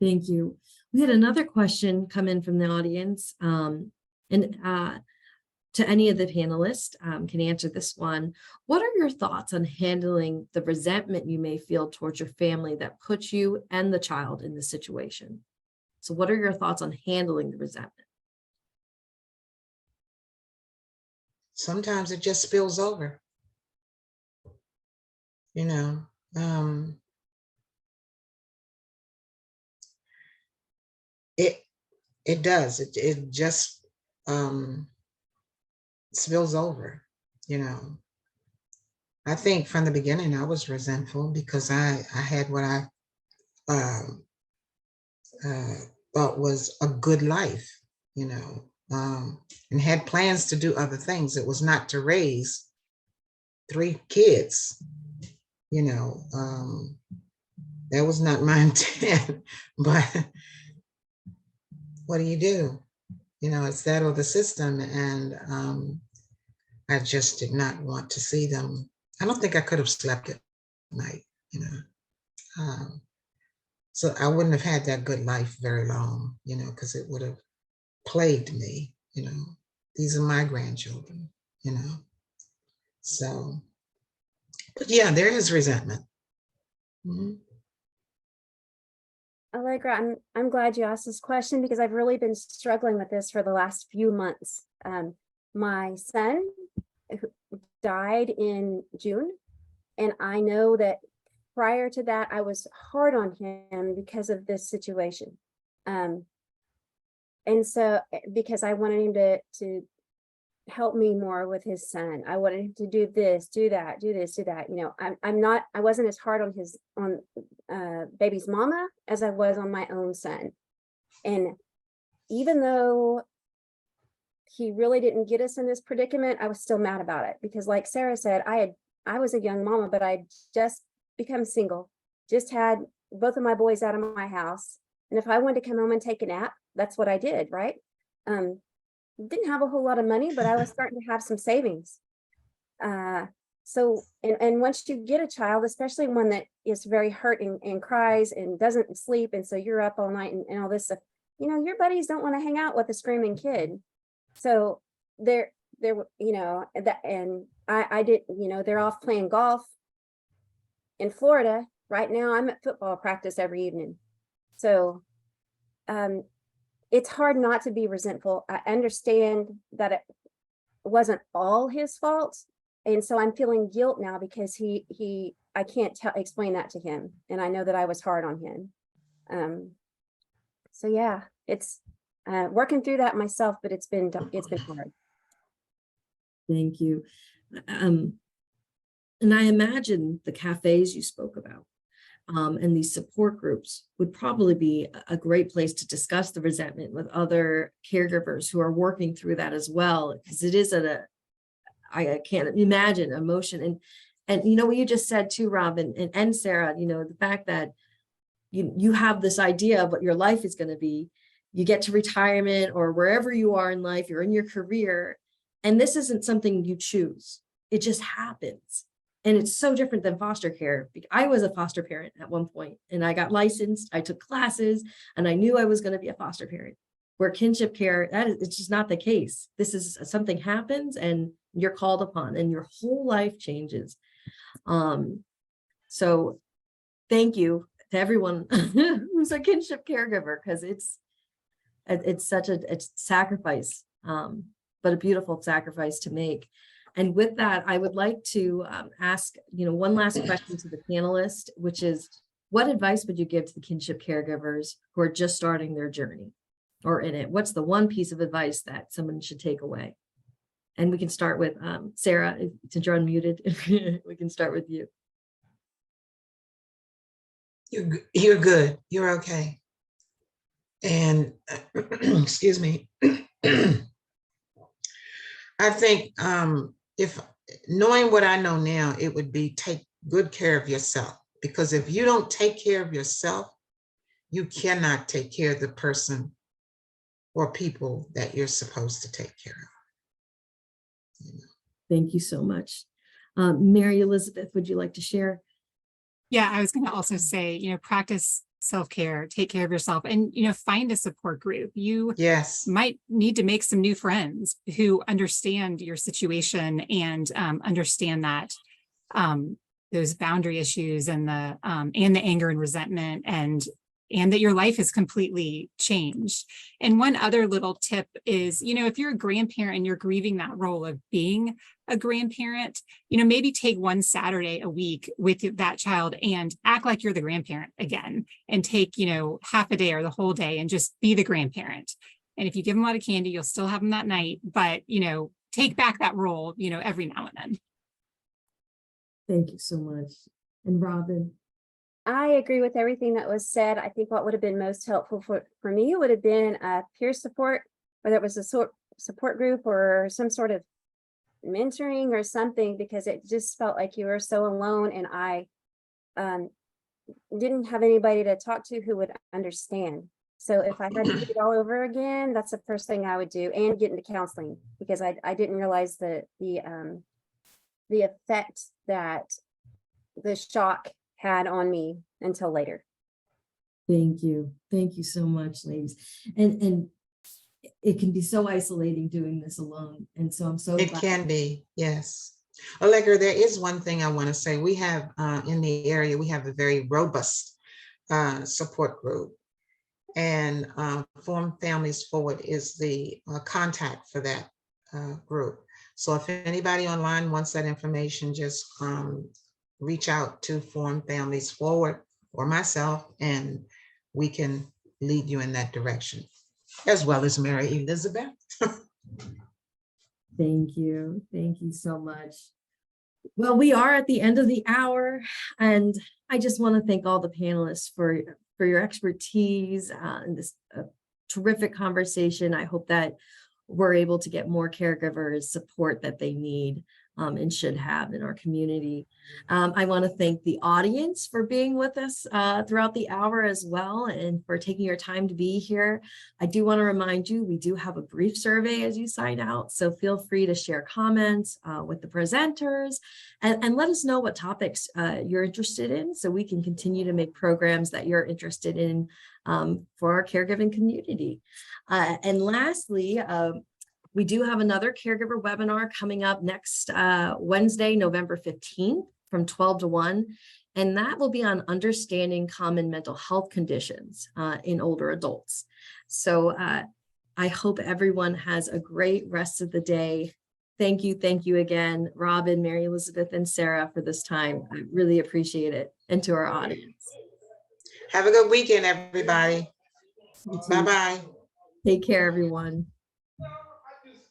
Thank you. We had another question come in from the audience, and to any of the panelists can answer this one. What are your thoughts on handling the resentment you may feel towards your family that puts you and the child in this situation? So what are your thoughts on handling the resentment? Sometimes it just spills over, you know. It does. It just spills over, you know. I think from the beginning I was resentful because I had what thought was a good life, you know, and had plans to do other things. It was not to raise 3 kids, you know, that was not my intent, but what do? You know, it's that or the system. And I just did not want to see them. I don't think I could have slept at night, you know. So I wouldn't have had that good life very long, you know, because it would have plagued me, you know. These are my grandchildren, you know. So, but yeah, there is resentment. Mhm. Allegra, I'm glad you asked this question because I've really been struggling with this for the last few months. My son died in June, and I know that prior to that, I was hard on him because of this situation. And so because I wanted him to help me more with his son. I wanted him to do this, do that, do this, do that. You know, I wasn't as hard on baby's mama as I was on my own son. And even though he really didn't get us in this predicament, I was still mad about it because, like Sarah said, I was a young mama, but I just become single, just had both of my boys out of my house. And if I wanted to come home and take a nap, that's what I did, right? Didn't have a whole lot of money, but I was starting to have some savings. So, and once you get a child, especially one that is very hurt and cries and doesn't sleep, and so you're up all night and all this stuff, you know, your buddies don't want to hang out with a screaming kid. So they're, you know, that, and I did, you know, they're off playing golf in Florida. Right now I'm at football practice every evening. So, it's hard not to be resentful. I understand that it wasn't all his fault. And so I'm feeling guilt now because I can't explain that to him. And I know that I was hard on him. So yeah, it's working through that myself, but it's been hard. Thank you. And I imagine the cafes you spoke about and these support groups would probably be a great place to discuss the resentment with other caregivers who are working through that as well, because it is I can't imagine emotion. And you know what you just said too, Robyn and Sarah, you know, the fact that you have this idea of what your life is going to be, you get to retirement or wherever you are in life, you're in your career, and this isn't something you choose. It just happens. And it's so different than foster care. I was a foster parent at one point and I got licensed, I took classes, and I knew I was going to be a foster parent. Where kinship care, it's just not the case. This is something happens and you're called upon and your whole life changes. So thank you to everyone who's a kinship caregiver, because it's such a sacrifice, but a beautiful sacrifice to make. And with that, I would like to ask, you know, one last question to the panelist, which is, what advice would you give to the kinship caregivers who are just starting their journey or in it? What's the one piece of advice that someone should take away? And we can start with Sarah, since you're unmuted. We can start with you. You're good. You're okay. And excuse me. I think if knowing what I know now, it would be take good care of yourself, because if you don't take care of yourself, you cannot take care of the person or people that you're supposed to take care of. You know? Thank you so much. Mary Elizabeth, would you like to share? Yeah, I was going to also say, you know, practice self-care, take care of yourself, and, you know, find a support group. You might need to make some new friends who understand your situation and understand that those boundary issues and the anger and resentment, and that your life has completely changed. And one other little tip is, you know, if you're a grandparent and you're grieving that role of being a grandparent, you know, maybe take one Saturday a week with that child and act like you're the grandparent again, and take, you know, half a day or the whole day and just be the grandparent. And if you give them a lot of candy, you'll still have them that night, but, you know, take back that role, you know, every now and then. Thank you so much. And Robyn? I agree with everything that was said. I think what would have been most helpful for me would have been peer support, whether it was a support group or some sort of mentoring or something, because it just felt like you were so alone, and I didn't have anybody to talk to who would understand. So if I had to do it all over again, that's the first thing I would do, and get into counseling, because I didn't realize the effect that the shock had on me until later. Thank you. Thank you so much, ladies. And it can be so isolating doing this alone. And so I'm so It glad. can be, yes. Allegra, there is one thing I want to say. We have in the area, we have a very robust support group. And Form Families Forward is the contact for that group. So if anybody online wants that information, just reach out to Form Families Forward or myself, and we can lead you in that direction, as well as Mary Elizabeth. Thank you. Thank you so much. Well, we are at the end of the hour, and I just want to thank all the panelists for your expertise in this terrific conversation. I hope that we're able to get more caregivers support that they need and should have in our community. I want to thank the audience for being with us throughout the hour as well, and for taking your time to be here. I do want to remind you, we do have a brief survey as you sign out, so feel free to share comments with the presenters and let us know what topics you're interested in, so we can continue to make programs that you're interested in for our caregiving community. And lastly, we do have another caregiver webinar coming up next Wednesday, November 15th from 12 to 1. And that will be on understanding common mental health conditions in older adults. So I hope everyone has a great rest of the day. Thank you again, Robyn, Mary Elizabeth, and Sarah for this time. I really appreciate it. And to our audience. Have a good weekend, everybody. Bye-bye. Take care, everyone.